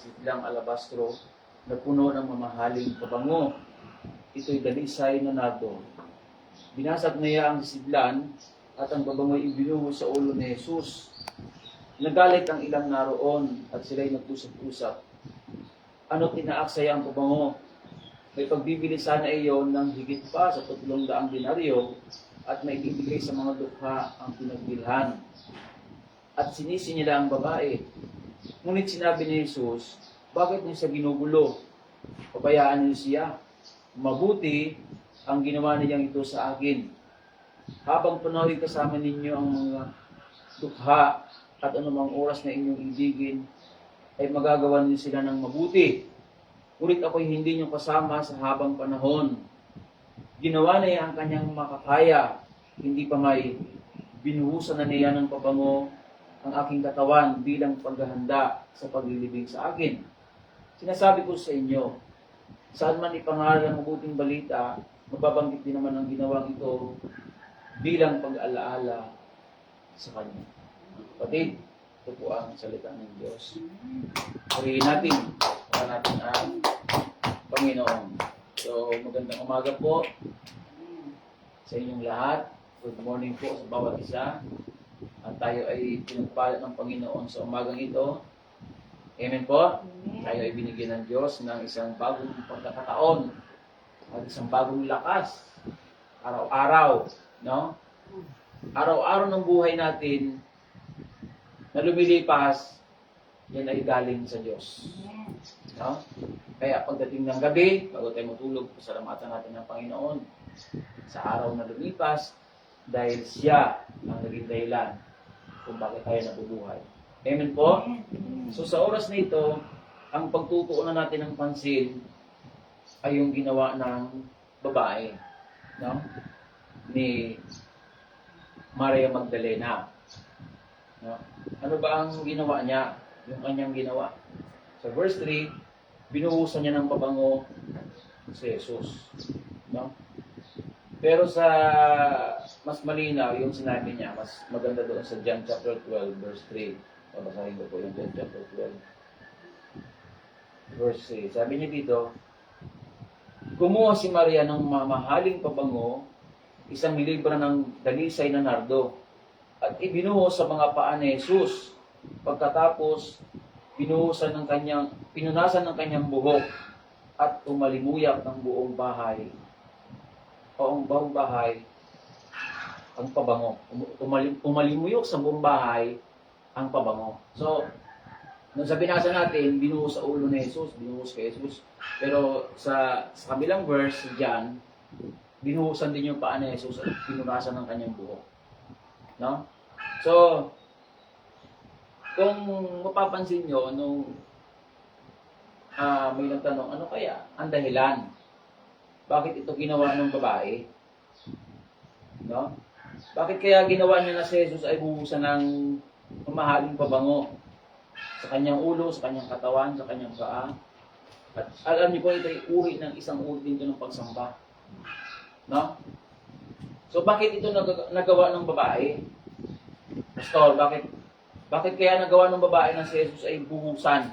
sidlang alabastro na puno ng mamahaling pabango. Ito'y dalisay na nardo. Binasag niya ang sidlan at ang pabango'y ibinuhos sa ulo ni Jesus. Nagalit ang ilang naroon at sila'y nagtusap-usap. Ano tinaak saya ang pabango? May pagbibili sana iyon ng higit pa sa 300 denaryo at may ibigay sa mga dukha ang pinagbilhan. At sinisi nila ang babae. Ngunit sinabi ni Jesus, bakit niyo siya ginugulo? Pabayaan niyo siya. Mabuti ang ginawa niyang ito sa akin. Habang panahon kasama ninyo ang mga dukha at anumang oras na inyong ibigin, ay magagawa niyo sila ng mabuti. Ngunit ako'y hindi niyo kasama sa habang panahon. Ginawa na niya ang kanyang makakaya, hindi pa may binuhusan na niya ng pabango ang aking katawan bilang paghahanda sa paglilibing sa akin. Sinasabi ko sa inyo, saan man ipangaral ang mabuting balita, mababanggit din naman ang ginawang ito bilang pag-alaala sa kanya. Kapatid, ito po ang salita ng Diyos. Purihin natin ang Panginoon. So, magandang umaga po sa inyong lahat. Good morning po sa bawat isa. At tayo ay pinagpala ng Panginoon sa umagang ito. Amen po? Amen. Tayo ay binigyan ng Diyos ng isang bagong pagkakataon at isang bagong lakas. Araw-araw, no? Araw-araw ng buhay natin na lumilipas, yan ay galing sa Diyos. No? Kaya pagdating ng gabi, bago tayo matulog, pasalamatan natin ng Panginoon sa araw na lumipas dahil siya ang naging dahilan kung bakit tayo nabubuhay. Amen po? So sa oras na ito, ang pagtutuunan natin ng pansin ay yung ginawa ng babae, no? Ni Maria Magdalena. No? Ano ba ang ginawa niya? Yung kanyang ginawa. Sa verse 3, binuhusan niya ng pabango si Jesus. No? Pero sa mas malinaw, yung sinabi niya, mas maganda doon sa John chapter 12, verse 3. Babasahin ko po yung John chapter 12. Verse 3. Sabi niya dito, kumuha si Maria ng mamahaling pabango, isang libra ng dalisay na nardo, at ibinuhos sa mga paa ni Jesus. Pagkatapos, pinunasan ng kanyang buhok at umalimuyak ng buong bahay ang pabango. Umalimuyok sa buong bahay ang pabango. So, nung sa binasa natin, binuhos sa ulo ni Jesus, binuhos kay Jesus. Pero sa kabilang verse, John, binuhusan din yung paa ni Jesus at pinunasan ng kanyang buhok. No? So, kung mapapansin nyo, nung may nagtanong, ano kaya ang dahilan? Bakit ito ginawa ng babae? No? Bakit kaya ginawa niya na si Jesus ay buhusan ng mamahaling pabango sa kanyang ulo, sa kanyang katawan, sa kanyang paa? At alam niyo po, ito ay uri ng isang uri din ng pagsamba. No? So, bakit ito nagawa ng babae? Pastor, bakit kaya nagawa ng babae na si Jesus ay buhusan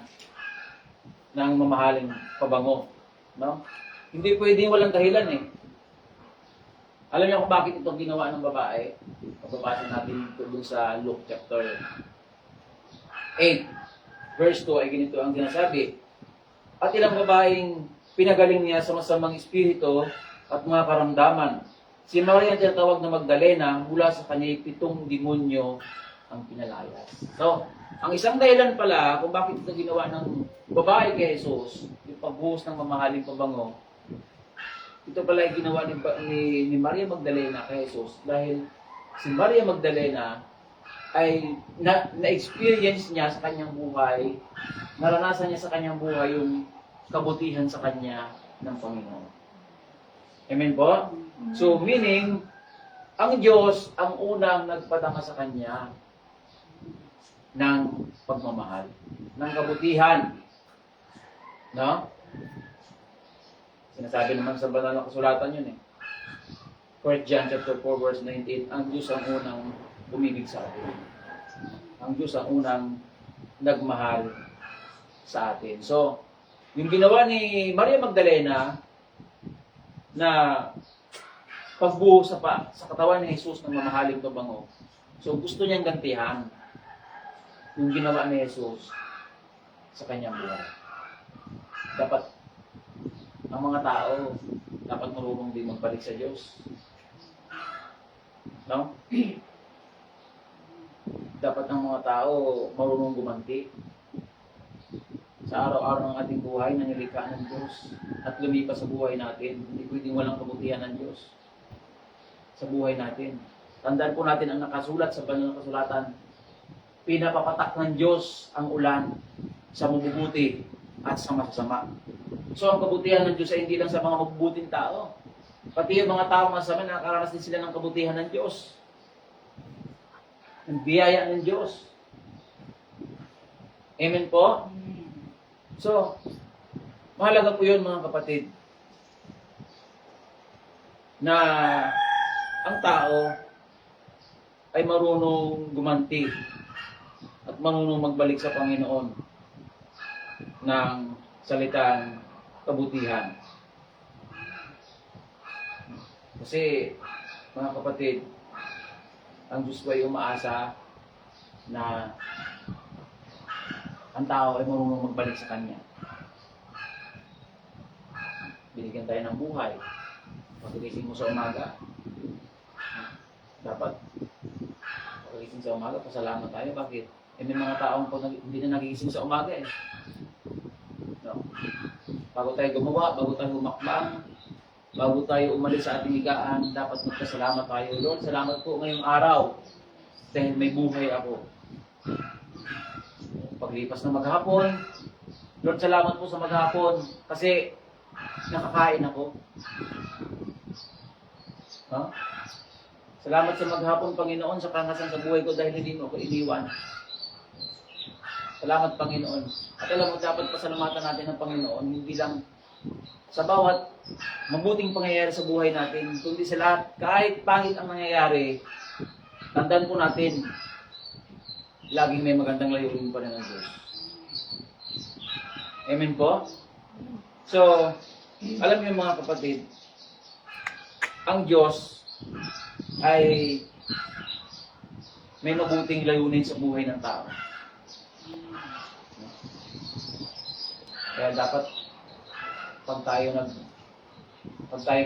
ng mamahaling pabango? No? Hindi pwedeng walang dahilan eh. Alam niyo kung bakit ito ginawa ng babae? Pagpapasa natin ito dun sa Luke chapter 8, verse 2 ay ganito ang sinasabi. At ilang babaeng pinagaling niya sa masamang espiritu at mga karamdaman. Si Maria ang tinatawag na Magdalena, mula sa kanya'y 7 demonyo ang pinalayas. So, ang isang dahilan pala kung bakit ito ginawa ng babae kay Jesus, yung pagbuhos ng mamahaling pabango, ito pala ay ginawa ni Maria Magdalena kay Jesus dahil si Maria Magdalena ay na-experience niya sa kanyang buhay, naranasan niya sa kanyang buhay yung kabutihan sa kanya ng Panginoon. Amen po? So, meaning, ang Diyos ang unang nagpadama sa kanya ng pagmamahal, ng kabutihan. No? Sinasabi naman sa banal na kasulatan yun eh. 1 John chapter 4 verse 19, ang Diyos ang unang umibig sa atin. Ang Diyos ang unang nagmahal sa atin. So, yung ginawa ni Maria Magdalena na pagbuo sa katawan ni Jesus ng mamahaling pabango. So, gusto niyang gantihan yung ginawa ni Jesus sa kanyang buhay. Dapat, ang mga tao, dapat marunong din magbalik sa Diyos. No? Dapat ang mga tao marunong gumanti sa araw-araw ng ating buhay na nilikha ng Diyos at lumipas sa buhay natin. Hindi pwedeng walang kabutihan ng Diyos sa buhay natin. Tandaan po natin ang nakasulat sa banal na kasulatan. Pinapapatak ng Diyos ang ulan sa mabubuti at sa masasama. So ang kabutihan ng Diyos ay hindi lang sa mga mabubuting tao. Pati yung mga tao masama, nakakaranas din sila ng kabutihan ng Diyos. Ng biyaya ng Diyos. Amen po? So, mahalaga po yun mga kapatid, na ang tao ay marunong gumanti at marunong magbalik sa Panginoon ng salitang kabutihan. Kasi, mga kapatid, ang Diyos ko ay umaasa na ang tao ay marunong magbalik sa Kanya. Binigyan tayo ng buhay. Pagkagising mo sa umaga, dapat pagkagising sa umaga, pasalamat tayo. Bakit? May mga taong hindi na nagigising sa umaga eh. No? Bago tayo gumawa, bago tayo humakbang, bago tayo umalis sa ating higaan, dapat magpasalamat tayo. Lord, salamat po ngayong araw dahil may buhay ako. Paglipas ng maghapon, Lord, salamat po sa maghapon kasi nakakain ako. Huh? Salamat sa maghapon, Panginoon, sa kangasan sa buhay ko dahil hindi mo ako iniwan. Salamat, Panginoon. At alam mo, dapat pasalamatan natin ang Panginoon, hindi lang sa bawat mabuting pangyayari sa buhay natin, kundi sa lahat, kahit pangit ang nangyayari, tandaan po natin, laging may magandang layunin pa rin ng Diyos. Amen po? So, alam niyo mga kapatid, ang Diyos ay may mabuting layunin sa buhay ng tao. Kaya dapat pag tayo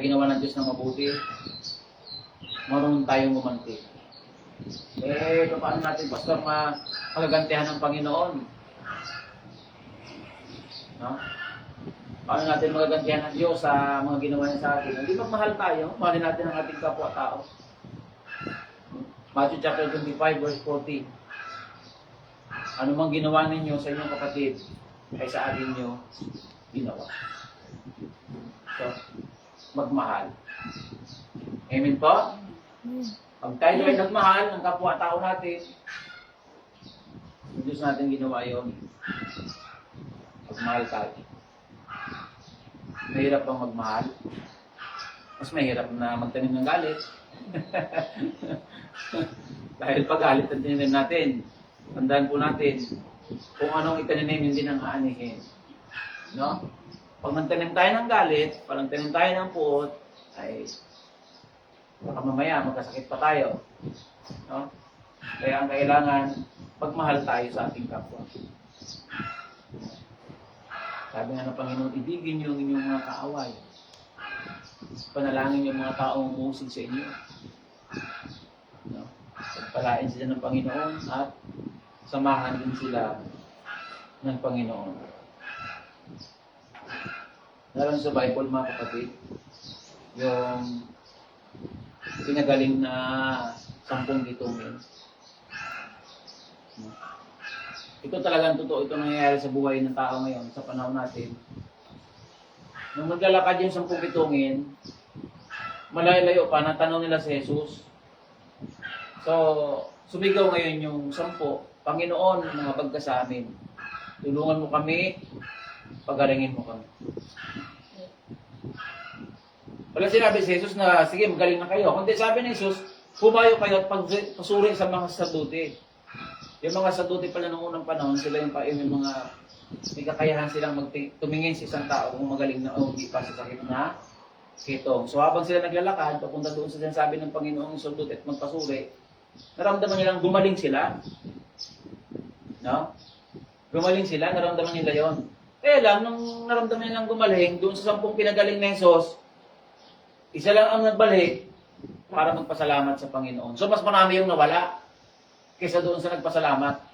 ginawa ng Diyos ng mabuti, marunong tayong gumanti. Paano natin, Pastor, magagantihan ng Panginoon? No? Paano natin magagantihan ng Diyos sa mga ginawa niya sa atin? Hindi magmahal tayo, mahalin natin ang ating kapwa-tao. Matthew chapter 25, verse 40. Ano mang ginawa ninyo sa inyong kapatid, ay sa atin nyo ginawa. So, magmahal. Amen po? Pag tayo ay nagmahal ng kapwa-tao natin, ang Diyos natin ginawa yun, magmahal tayo. Mahirap bang magmahal? Mas mahirap na magtanim ng galit. Dahil pag galit ang tinanim natin, tandaan po natin, kung anong itaninim, hindi nang aanihin. No? Pag nagtanim tayo ng galit, pag nagtanim tayo ng puot, ay baka mamaya magkasakit pa tayo. No? Kaya ang kailangan, pagmahal tayo sa ating kapwa. Sabi nga ng Panginoon, ibigin niyo ang inyong mga kaaway. Panalangin yung mga taong umusig sa inyo. No? Pagpalain sila ng Panginoon at samahan din sila ng Panginoon. Naroon sa Bible, mga kapatid, yung pinagaling na 10 gitungin. Ito talagang totoo, ito nangyayari sa buhay ng tao ngayon, sa panahon natin. Nung maglalakad yung 10 gitungin, malayo-layo pa, natanong nila si Jesus. So, sumigaw ngayon yung 10, Panginoon, mangabag ka sa amin. Tulungan mo kami, pagalingin mo kami. Wala sinabi si Jesus na, sige, magaling na kayo. Kundi sabi ni Jesus, humayo kayo at pasuri sa mga saduti. Yung mga saduti pala noong unang panahon, sila yung mga may kakayahan silang tumingin sa isang tao kung magaling na o hindi pa sa sakit na ketong. So habang sila naglalakad, papunta doon sa sinasabi ng Panginoong Sundot at magpasuri, naramdaman nilang gumaling sila. No? Gumaling sila, naramdaman nila yon. Kaya lang, nung naramdaman nilang gumaling, doon sa 10 pinagaling na Jesus, isa lang ang nagbalik para magpasalamat sa Panginoon. So mas marami yung nawala kaysa doon sa nagpasalamat.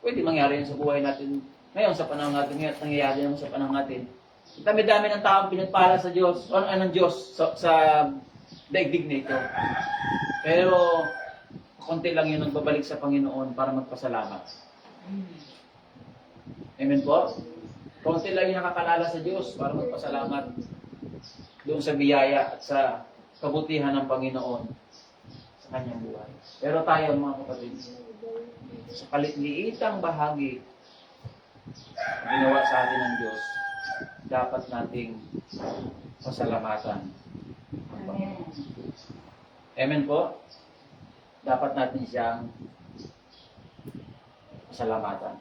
Pwede mangyari yun sa buhay natin ngayon, sa panahon natin ngayon, nangyayari naman sa panahon natin. Dami-dami ng taong pinagpala sa Diyos, o ng Diyos sa daigdig na ito. Pero, konti lang yun nagbabalik sa Panginoon para magpasalamat. Amen po? Konti lang yung nakakalala sa Diyos para magpasalamat doon sa biyaya at sa kabutihan ng Panginoon sa kanyang buhay. Pero tayo mga kapatid, sa kaliitang bahagi ginawa sa atin ng Diyos, dapat nating pasalamatan ang Panginoon. Amen po? Dapat natin siyang pasalamatan.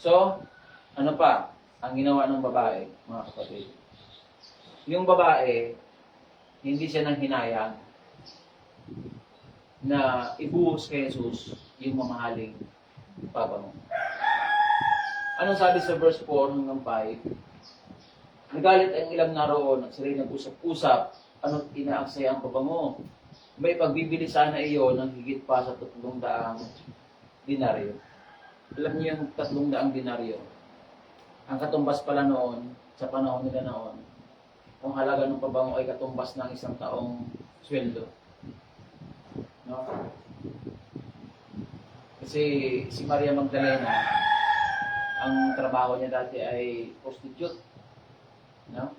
So, ano pa ang ginawa ng babae, mga kapatid? Yung babae, hindi siya nang hinayang na ibuhos kay Jesus yung mamahaling pabango. Anong sabi sa verse 4 hanggang 5? Nagalit ang ilang naroon at sila'y nag-usap-usap, ano't inaaksaya ang pabango. May pagbibili sana iyo ng higit pa sa 300 dinaryo. Alam niyo yung 300 dinaryo. Ang katumbas pala noon, sa panahon nila noon, ang halaga ng pabango ay katumbas ng isang taong sweldo. No? Kasi si Maria Magdalena, ang trabaho niya dati ay prostitute. No?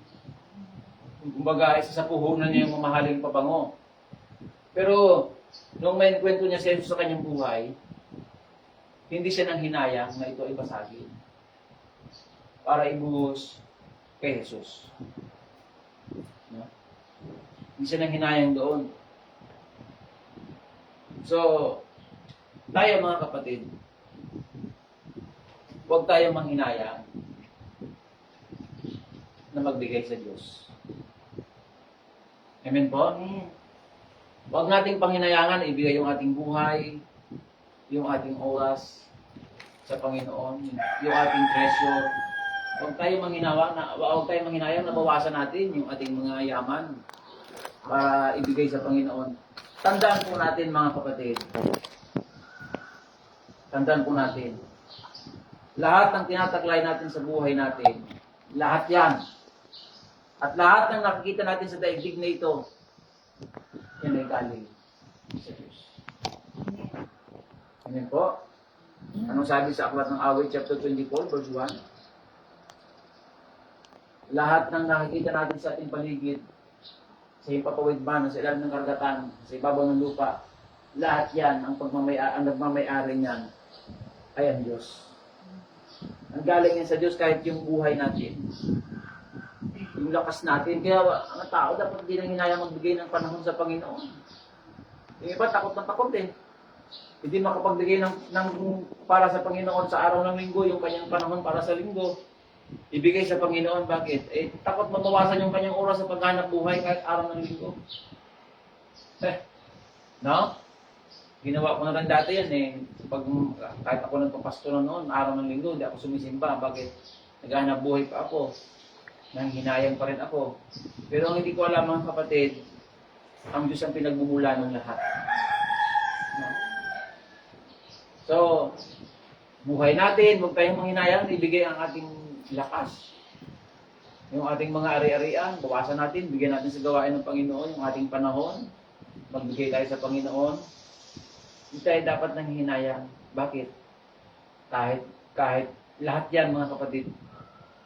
Kumbaga, isa sa puhunan niya yung mamahaling pabango. Pero, nung may kwento niya sa Jesus sa kanyang buhay, hindi siya nang hinayang na ito ay basagin para ibuhos kay Jesus. No? Hindi siya nang hinayang doon. So, tayo mga kapatid, huwag tayo manghinayang na magbigay sa Diyos. Amen po? Huwag nating panghinayangan na ibigay yung ating buhay, yung ating oras sa Panginoon, yung ating treasure. Huwag tayo manghinayang na bawasan natin yung ating mga yaman para ibigay sa Panginoon. Tandaan po natin mga kapatid. Tandaan po natin. Lahat ng tinataglay natin sa buhay natin, lahat yan. At lahat ng nakikita natin sa daigdig na ito, yan ay galing sa Diyos. Amen po? Anong sabi sa Aklat ng Awit, chapter 24, verse 1? Lahat ng nakikita natin sa ating paligid, sa impapawid man, sa ilalim ng karagatan, sa ibabaw ng lupa, lahat yan, ang nagmamayari niyan, ay ang Diyos. Ang galing yan sa Diyos kahit yung buhay natin. Yung lakas natin. Kaya ang tao dapat hindi nang hinayang magbigay ng panahon sa Panginoon. Yung iba takot na takot eh. Hindi makapagbigay ng para sa Panginoon sa araw ng linggo, yung kanyang panahon para sa linggo. Ibigay sa Panginoon. Bakit? Eh, takot mabawasan yung kanyang oras sa paghanap buhay kahit araw ng linggo. No? Ginawa ko na rin dati yan eh. Kahit ako nagpapasto na noon, araw ng linggo, hindi ako sumisimba. Bakit? Naghanap buhay pa ako. Nanghinayang pa rin ako. Pero ang hindi ko alam mga kapatid, ang Diyos ang pinagmumula ng lahat. No? So, buhay natin, huwag tayong manghinayang, ibigay ang ating lakas. Yung ating mga ari-arian, bawasan natin, bigyan natin sa gawain ng Panginoon, yung ating panahon, magbigay tayo sa Panginoon. Hindi tayo dapat nanghihinayang. Bakit? Kahit lahat yan mga kapatid,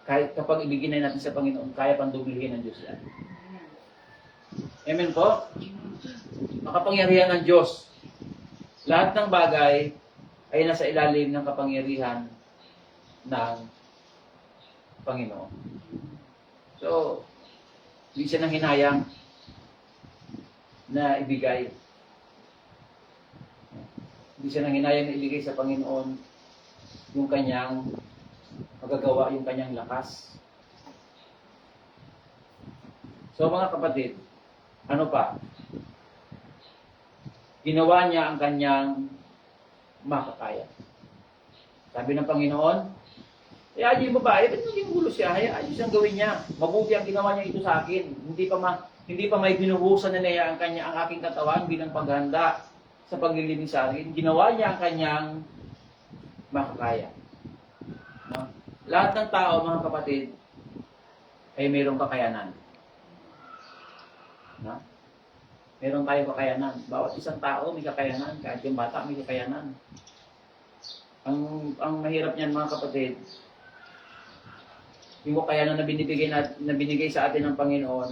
kahit kapag ibigin na natin sa Panginoon, kaya pang dublihin ng Diyos yan. Amen po? Makapangyarihan ng Diyos. Lahat ng bagay ay nasa ilalim ng kapangyarihan ng Panginoon. So, hindi siya nang hinayang na ibigay. Hindi siya nang hinayang na ibigay sa Panginoon yung kanyang magagawa, yung kanyang lakas. So mga kapatid, ano pa? Ginawa niya ang kanyang makakaya. Sabi ng Panginoon, hayaan niyo yung babae, ba't naging gulo siya? Hayaan niyo siyang gawin niya. Mabuti ang ginawa niya ito sa akin. Hindi pa may binuhusan na niya ang aking katawan bilang paghanda sa paglilibing sa akin. Ginawa niya ang kanyang makakaya. No? Lahat ng tao, mga kapatid, ay mayroong kakayanan. No? Meron tayong kakayanan. Bawat isang tao may kakayanan. Kahit yung bata may kakayanan. Ang mahirap niyan, mga kapatid, yung kakayanan na binigay sa atin ng Panginoon,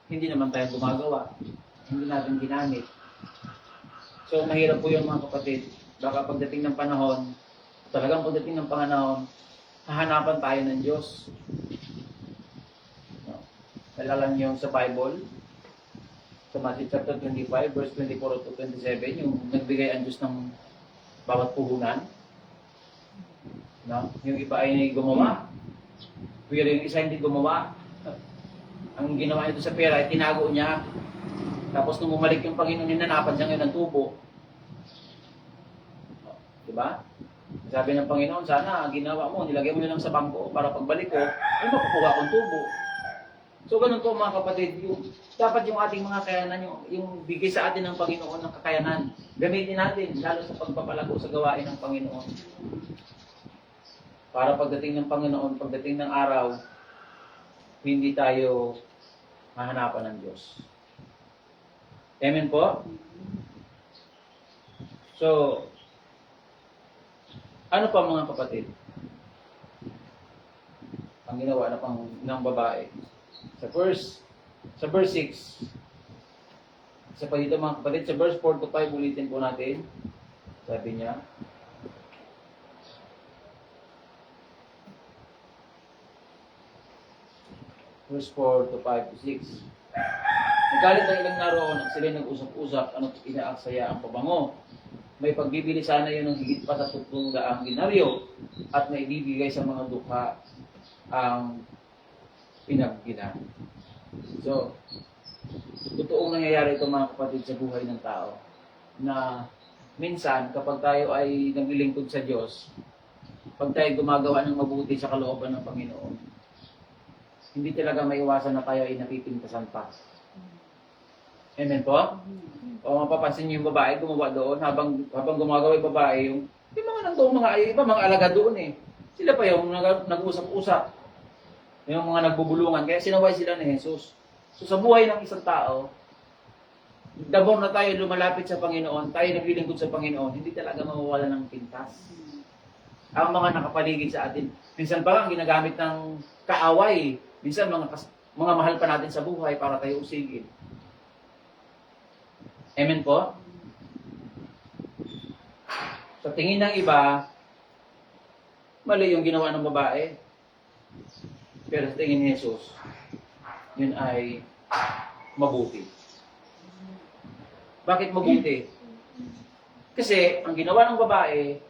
hindi naman tayo gumagawa. Hindi natin ginamit. So, mahirap po yun, mga kapatid. Baka pagdating ng panahon, talagang pagdating ng panahon, hahanapan tayo ng Diyos. No? Nalala niyo sa Bible, sa Matthew chapter 25, verse 24 to 27, yung nagbigay ang Diyos ng bawat puhunan. No? Yung iba ay gumawa, pero yung isa hindi gumawa. Ang ginawa nito sa pera ay tinago niya. Tapos nung bumalik yung Panginoon, ninanapan siya ngayon ng tubo. Diba? Sabi ng Panginoon, sana ginawa mo, nilagay mo na lang sa bangko para pagbalik ko, ay makukuha kong tubo. So ganun po mga kapatid, dapat yung ating mga kakayanan, yung bigay sa atin ng Panginoon ng kakayanan, gamitin natin, lalo sa pagpapalago sa gawain ng Panginoon. Para pagdating ng Panginoon, pagdating ng araw, hindi tayo mahanapan ng Diyos. Amen po? So, ano pa mga kapatid? Ang ginawa na pang ng babae. Sa verse 6, isa pa dito mga kapatid, sa verse 4 to 5, ulitin po natin. Sabi niya, verse 4 to 5 to 6. Nagalit ang ilang naroon at sila nag-usap-usap ano't inaaksaya ang pabango. May pagbibili sana yun ng higit pa sa 300 denaryo at may ibibigay sa mga dukha ang pinagbilan. So, totoong nangyayari ito mga kapatid sa buhay ng tao na minsan kapag tayo ay naglilingkod sa Diyos, pag tayo gumagawa ng mabuti sa kalooban ng Panginoon, hindi talaga maiwasan na tayo ay napipintasan pa. Amen po? O mapapansin niyo yung babae gumawa doon, habang gumagawa yung babae, yung mga nandoon, iba mga alaga doon eh. Sila pa yung nag-usap-usap. Yung mga nagbubulungan. Kaya sinaway sila ni Jesus. So sa buhay ng isang tao, the more na tayo lumalapit sa Panginoon, tayo naglilingkod sa Panginoon, hindi talaga mawawala ng pintas. Ang mga nakapaligid sa atin. Minsan pa nga ginagamit ng kaaway. Minsan mga mahal pa natin sa buhay para tayo usigin. Amen po? Sa tingin ng iba, mali yung ginawa ng babae. Pero sa tingin ni Jesus, yun ay mabuti. Bakit mabuti? Kasi ang ginawa ng babae,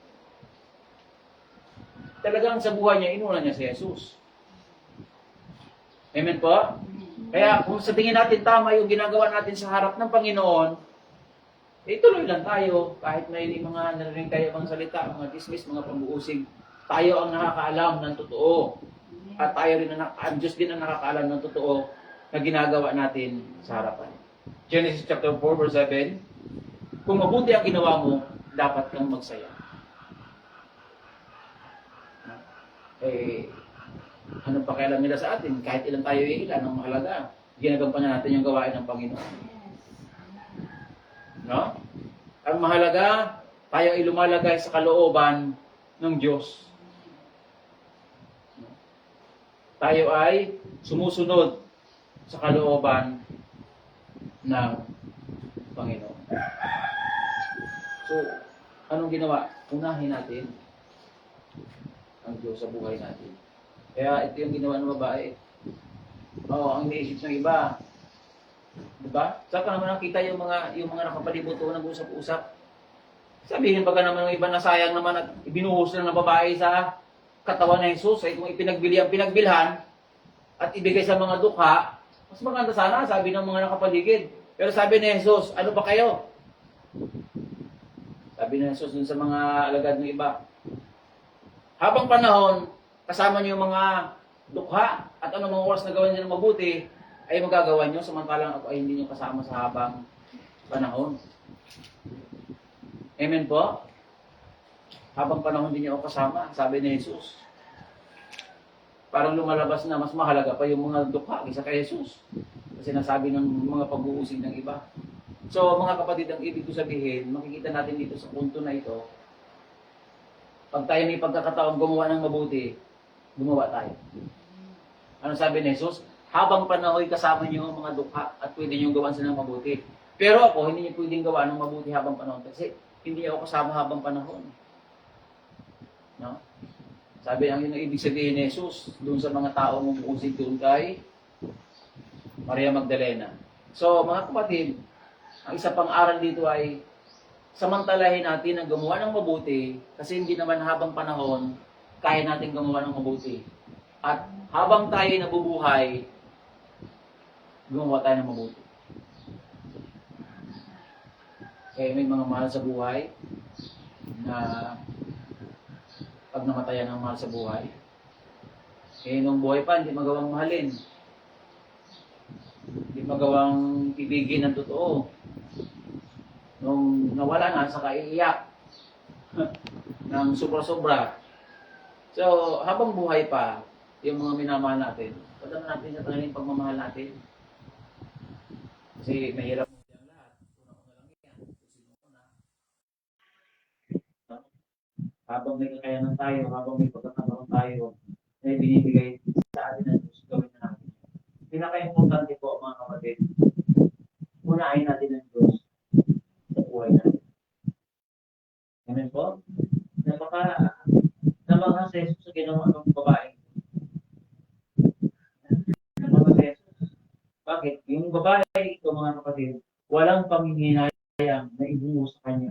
talagang sa buhay niya, inuna niya si Jesus. Amen po? Kaya kung sa tingin natin tama yung ginagawa natin sa harap ng Panginoon, tuloy lang tayo. Kahit may mga narinig tayo mga salita, mga dismiss, mga pambuusig, tayo ang nakakaalam ng totoo. At tayo rin ang Diyos din ang nakakaalam ng totoo na ginagawa natin sa harapan. Genesis chapter 4 verse 7, kung mabuti ang ginawa mo, dapat kang magsaya. Anong pakialam nila sa atin? Kahit ilan tayo ilan, ang mahalaga, ginagampanan natin yung gawain ng Panginoon. No? Ang mahalaga, tayo ay lumalagay sa kalooban ng Diyos. Tayo ay sumusunod sa kalooban ng Panginoon. So, anong ginawa? Unahin natin ang Diyos sa buhay natin. Kaya ito yung ginawa ng babae. Ang iniisip ng iba. Diba? Saan ka naman nakita yung mga nakapalibot doon nag-usap-usap? Sabihin pagka naman ng iba na sayang naman at ibinuhos lang ng babae sa katawan ni Jesus, ay kung ipinagbili ang pinagbilhan at ibigay sa mga dukha, mas maganda sana, sabi ng mga nakapaligid. Pero sabi ni Jesus, ano ba kayo? Sabi ni Jesus dun sa mga alagad ng iba, habang panahon, kasama niyo yung mga dukha at anong mga oras na gawin niyo ng mabuti, ay magagawa niyo, samantalang ako ay hindi niyo kasama sa habang panahon. Amen po? Habang panahon din niyo ako kasama, sabi ni Jesus. Parang lumalabas na mas mahalaga pa yung mga dukha kaysa kay Jesus. Kasi nasabi ng mga pag-uusig ng iba. So mga kapatid, ang ibig ko sabihin, makikita natin dito sa punto na ito, pag tayo may pagkakataon gumawa ng mabuti, gumawa tayo. Ano sabi ni Jesus? Habang panahon kasama niyo ang mga dukha at pwede niyo gawan sila ng mabuti. Pero ako, hindi niyo pwedeng gawa ng mabuti habang panahon kasi hindi ako kasama habang panahon. No? Sabi ang yun ang ibig sabihin ni Jesus doon sa mga taong umuusig doon kay Maria Magdalena. So mga kapatid, ang isa pang aral dito ay samantalahin natin ang gumawa ng mabuti kasi hindi naman habang panahon kaya natin gumawa ng mabuti. At habang tayo nabubuhay, gumawa tayo ng mabuti. Kaya may mga mahal sa buhay na pag namatayan ang mahal sa buhay, nung buhay pa, hindi magawang mahalin. Hindi magawang ibigin ng totoo. Nung nawala na, saka iiyak ng sobra-sobra. So, habang buhay pa, yung mga minamahal natin, padala natin sa tanging pagmamahal natin. Kasi mahirap mo yan lahat. Una-una lang yan. Sino-una. Habang may kakayanan tayo, habang may pagkakataon tayo, na binibigay sa atin ng Diyos, gawin na natin. Pinaka-importante po, mga kapatid, unahin natin ang Diyos sa buhay natin. Amen po? Namaka sa Jesus sa ginawa ng babae. Namaka sa Jesus. Bakit? Yung babae ito, mga kapatid, walang panghihinayang na ibuo sa kanya.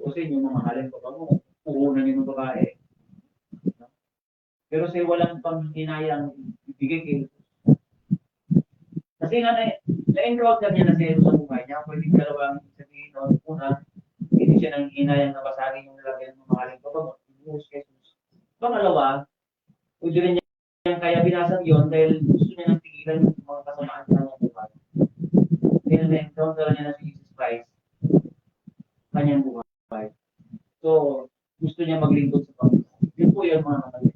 Kasi yung mamahalin pa ba mo, puhunan niyo ng babae. Pero siya walang panghihinayang ibigay kay Jesus. Kasi nga na-enroll ka niya na si Jesus sa buhay niya, pwedeng dalawang sabihin o una, hindi siya nang hinayang na basagin yung nilagyan ng mamahalin pa ba mo, ibuhos kay Jesus. Pangalawa, pwede rin niya kaya binasag yun dahil gusto niya nang tigilan yung mga kasamaan sa kanyang buhay. Kaya na-encounter niya na si Jesus Christ kanyang buhay. So, gusto niya maglingkod sa Panginoon. Yun po yun mga kapatid.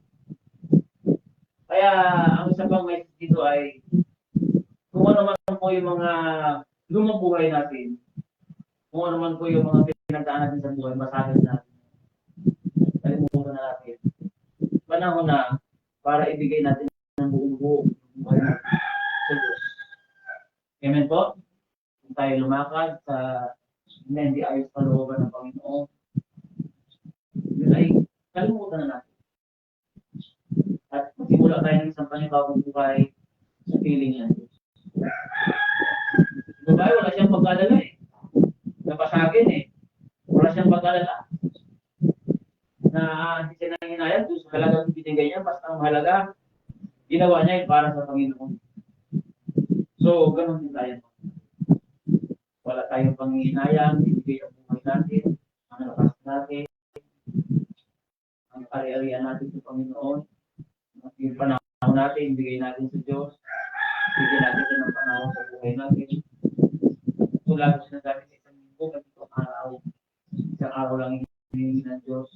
Kaya, ang isa pang message dito ay kung ano man po yung mga lumang buhay natin, kung ano man po yung mga pinagdaan natin sa buhay, masahin natin. Kalimutan na natin. Panahon na para ibigay natin ng buong buhay natin sa Diyos. Amen po? Kung tayo lumakad sa hindi ayos kalooban ng Panginoon, yun ay kalimutan na natin. At magsimula tayo ng isang panibagong buhay sa feeling yan. Babae, wala siyang pag-alala eh. Napasagin eh. Wala siyang pag-alala. Na hindi siya nanginayang doon sa halagang binigay niya, basta ang halaga, ginawa niya para sa Panginoon. So, ganun din tayo. Wala tayong panghihinayang, ibigay ang buhay natin, ang lakas natin, ang ari-arian natin sa Panginoon, yung panahon natin, ibigay natin sa Diyos, ibigay natin siya ng panahon sa buhay natin. Ito lalo sinasabi sa isang linggo, ganito araw, isang araw lang hinihingi ng Diyos,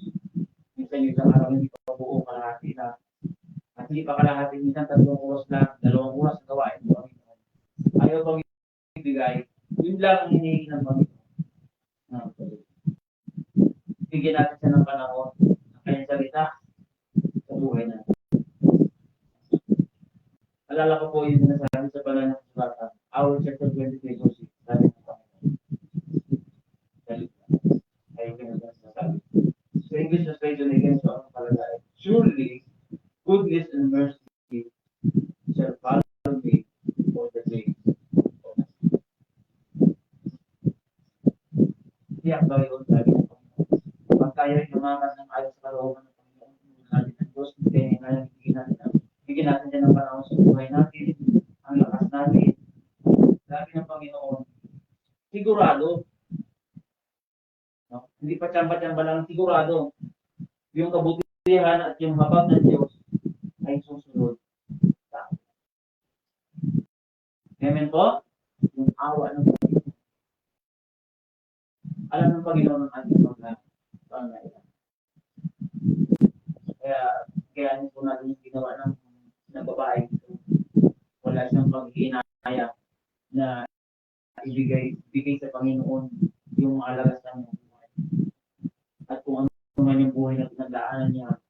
minsan yung isang araw hindi pa buo, kalahati na. At hindi pa kalahati, minsan 3 oras lang, 2 oras na gawain ng Panginoon. Ayaw pang ibigay, yun lang ang hinihingi ng Panginoon. Bigyan natin siya ng panahon ng kanyang salita sa buhay natin. Alala ko po yung sinasabi sa pala ng Bata, our chapter 23 verse 6, sabi ng Panginoon. Ayaw ka na sasabi. So English translation again, so ang palagay, surely, goodness and mercy shall follow me for the days. tayo sa kalooban ng Panginoon. Natin ang Diyos, bigyan natin yan ng panahon sa buhay natin, ang lakas natin. Sabi ng Panginoon, sigurado, no? Hindi pa tsamba-tsamba lang, sigurado, yung kabutihan at yung habag ng Diyos ay susunod sa atin. Amen po? Yung awa ng Panginoon. Alam ng Panginoon ang ating mga pangailangan. Kaya ano po natin yung ginawa ng babae. Wala siyang paghihinaya na ibigay sa Panginoon yung mga lagas ng buhay. At kung ano man yung buhay na pinagdaanan niya,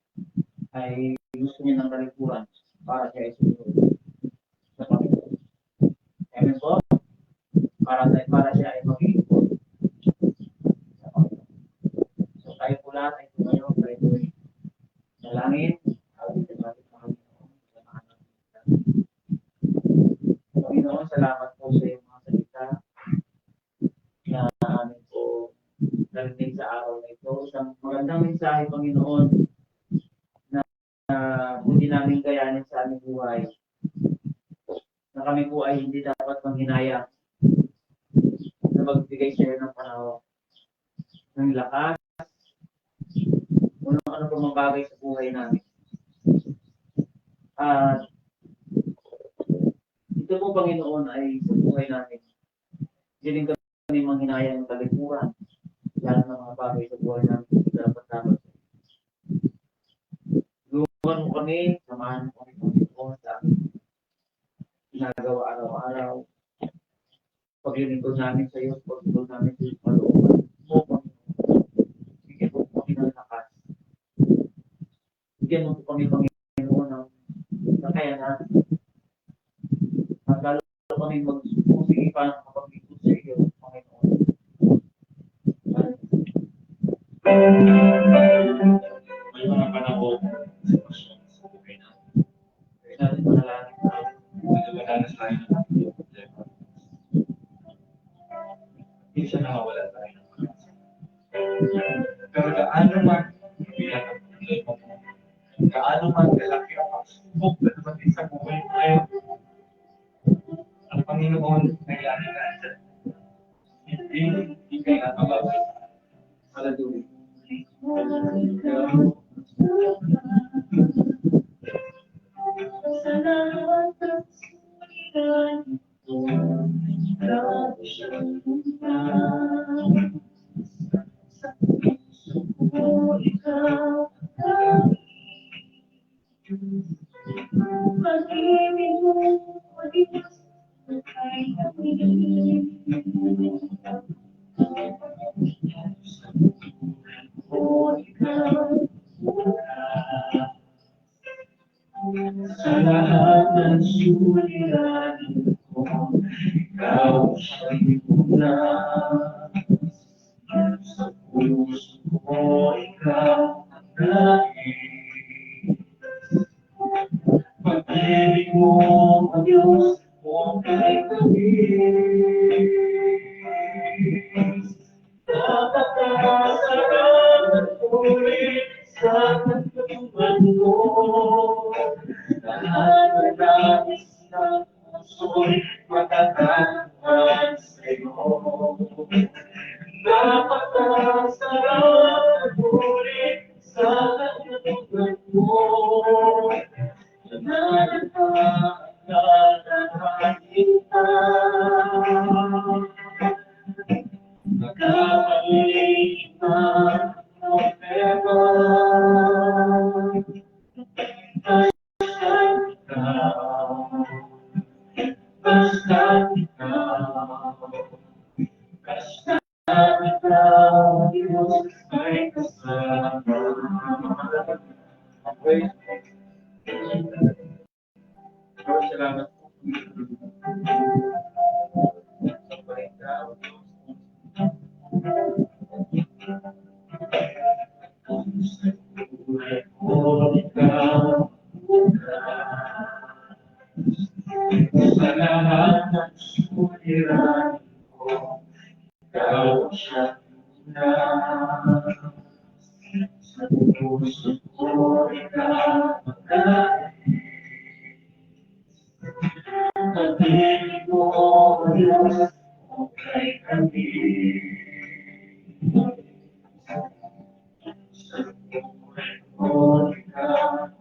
ay gusto niya ng kalikuran para siya ay susunod sa Panginoon. Amen po? Para siya ay mag-iipon sa Panginoon. So tayo po lahat ay tumayo, tayo po ay dalangin. Panginoon, salamat po sa iyong mga salita na amin po narinig sa araw na ito. Isang magandang mensahe, Panginoon, na hindi namin kayanin sa aming buhay. Na kami po ay hindi dapat manghinayang na magbigay sa iyo ng panahon, ng lakas, ano pa mabagay sa buhay namin. At ito po, Panginoon, ay sa buhay namin. Hindi kami manghinayang ng kalikuran, lalo ng mga bagay sa buhay namin. Dapat. Tulungan mo kami, samahan mo kami, Panginoon, sa aming ginagawa araw-araw. Paglilingkod namin sa iyo, paglilingkod namin sa iyo, palooban mo, Panginoon. Bigyan mo kami ng lakas. Bigyan mo kami, Panginoon, ng kakayanan. At lalo kami mag-usigi pa ng kapag-lingkod sa iyo, Panginoon. May mga panahon sa buhay natin. Kaya natin manalangin tayo. Manalangin tayo ng ating problema. Hindi siya nakawala tayo ng pag-asa. Pero gaano man bilang ang problema mo, gaano man kalaki ang pagsubok na dumating sa buhay mo ngayon, ang Panginoon ay lagi natin. Hindi kayo nakababay. Hallelujah. Sa lahat ng suliran ito, grabe siyang buwan. Sa puso ko ikaw ang pag-ibig mo, Diyos, ay kami. Sa buwan ko ikaw sa lahat ng suliranin ko, ikaw siya'y unas. Sa puso ko, ikaw ang nais. Pag-ibig mo, O Diyos, o kay tamis. Napakasarap ulit sa katulad mo. Lahat na nais ng puso'y matatagpuan sa'yo. Napakasarap ulit sa katulad mo. Nagkamali man problema, basta ikaw, Diyos ay kasama. Okay. Salamat po. Sa lahat ng suliran ko, ikaw siya na. Sa puso ko ikakakain. Pag-ibig mo, Diyos, okay kami. Sa buhay ko ikakakain.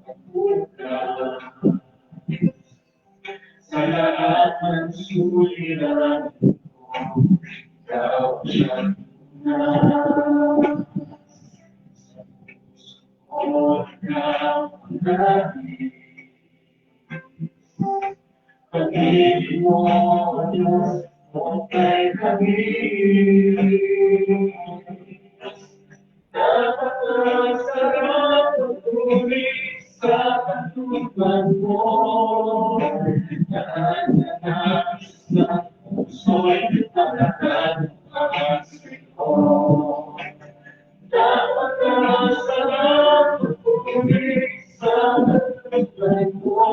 Sa lahat ng suliran ko, ikaw siya na. O ikaw ang dahil. Pag-ibig mo, Diyos, okay kami. Napakasarap patuloy sa katulad mo. Naanak sa puso'y palakad ang siko. Napakasarap patuloy sa katulad mo.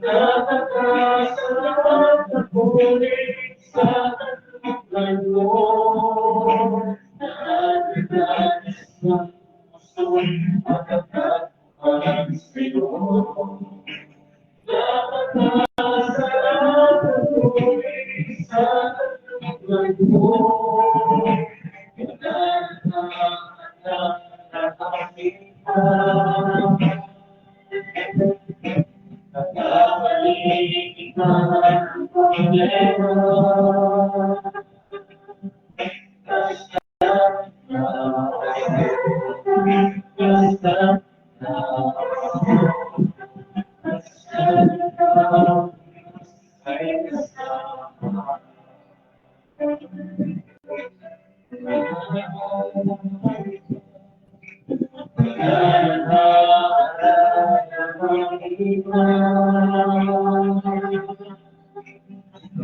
Napakasarap na pulit sa katulad mo. Nakakadanas ng puso'y makakapag sa'yo. Napakasarap na pulit sa katulad mo.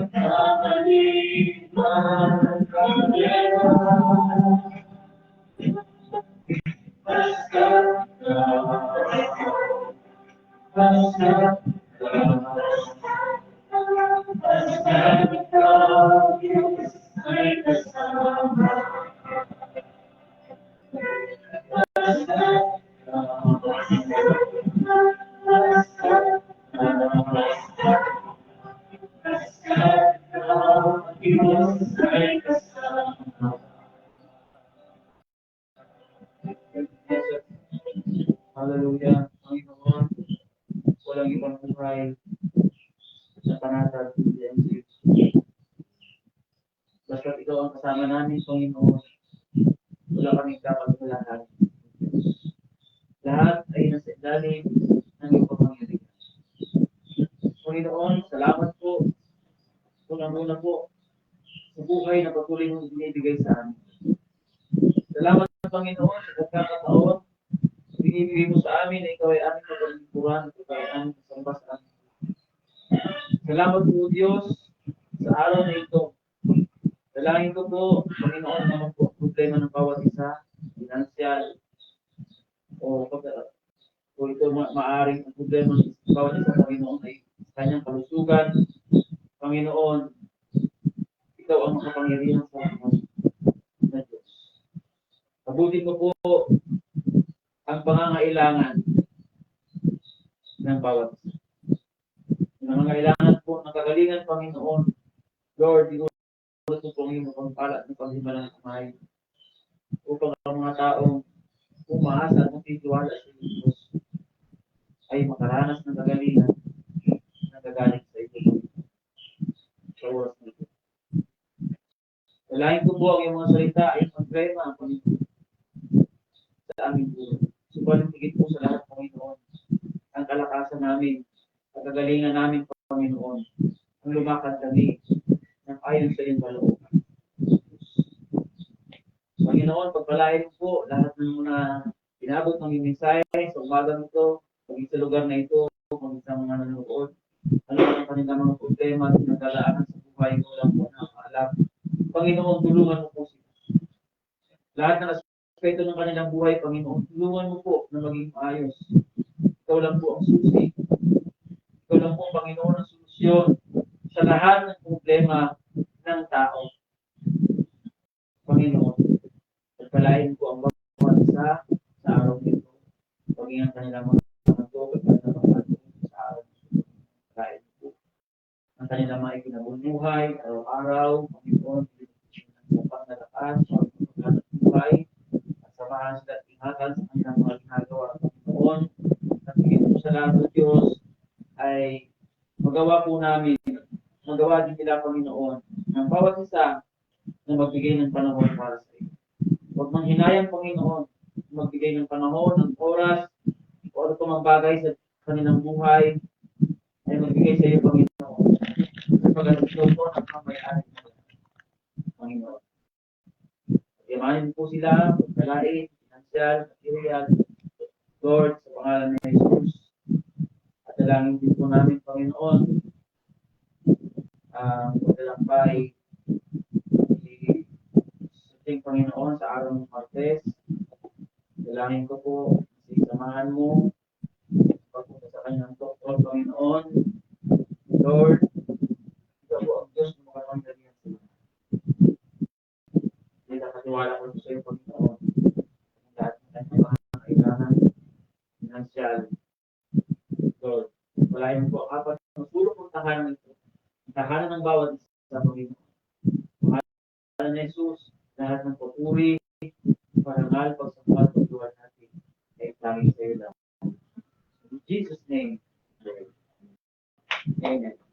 Nakakalimutan ang problema. Hallelujah, Panginoon. Walang ibang buhay sa panatag ng Diyos. Basta ikaw ang kasama namin, Panginoon. Wala kaming kapagpalahan. Lahat ay nasa ilalim ng iyong kapangyarihan. Panginoon, salamat po. Unang-una po, sa buhay na patuloy mong binibigay sa amin. Salamat, Panginoon, sa pagkakataon. Binibigay mo sa amin na ikaw ay aming kapaliguran at ikaw ay aming kasambasan. Salamat po, Diyos, sa araw na ito. Dalangin ko po, Panginoon, naman po ang problema ng bawat isa, financial, o ito maaaring ang problema ng bawat isa, Panginoon, ay kanyang kalusugan. Panginoon, ikaw ang makapangyarihan sa lahat na Diyos. Pabutin mo po ang pangangailangan ng bawat isa. Ang pangangailangan po ng kagalingan, Panginoon, Lord, ito po ang iyong pagpala at paghimalang kamay upang ang mga taong umaasa at magtitiwala sa Diyos ay makaranas ng kagalingan na gagaling sa iyo sa oras na ito. Dalahin ko po ang iyong mga salita ay magprema ang Panginoon sa aming buhay. Subalit higit po sa lahat, Panginoon, ang kalakasan namin, ang kagalingan namin, Panginoon, ang lumakad kami ng ayon sa iyong kalooban. Panginoon, pagpalain po lahat ng mga inabot ng mensahe sa umagang ito, maging sa lugar na ito, maging sa mga nanonood. Ano ang kanilang mga problema at pinagdalaanan sa buhay ko lang po na maalam. Panginoon, tulungan mo po sila. Lahat ng aspeto ng kanilang buhay, Panginoon, tulungan mo po na maging maayos. Ikaw lang po ang susi. Ikaw lang po, Panginoon, ang solusyon sa lahat ng problema ng tao. Panginoon, pagpalain po ang bawat isa sa araw nito. Maging ang kanilang mga ito, kanilang mga sa araw nito. Pagpalain po ang kanilang mga ikinabubuhay, araw-araw, Panginoon, ng upang na lakas, ang buhay, at samahan sila at ingatan sa kanilang mga ginagawa. Panginoon, nagbigay po sa lahat ng Diyos ay magawa po namin, magawa din nila, Panginoon, ng bawat isa na magbigay ng panahon para sa iyo. Huwag mang hinayang, Panginoon, magbigay ng panahon, ng oras, o ano pang bagay sa kanilang buhay, ay magbigay sa iyo, Panginoon. Sa pag-alusyon po ng kamayari nila, Panginoon. Pagyaman po sila, pagkalain, financial, material, Lord, sa pangalan ni Jesus. At dalangin din po namin, Panginoon, ang paglalakbay sa Panginoon sa araw ng Martes. Dalangin ko po, samahan mo, pagpunta sa kanyang doktor, Panginoon. Lord, ikaw po ang Diyos na makapanggalingan sa mga. Hindi nakatiwala ko sa iyo, Panginoon. Ang lahat ng kanyang mga kailangan, financial. Lord, walayan po ang apat ng sulok ng tahanan nito. Ang tahanan ng bawat isa, Panginoon. Pangalan ni Jesus, lahat ng papuri, parangal, pagsamuhan, pagluhan natin, ay tanging sa iyo lang. In Jesus' name, Amen.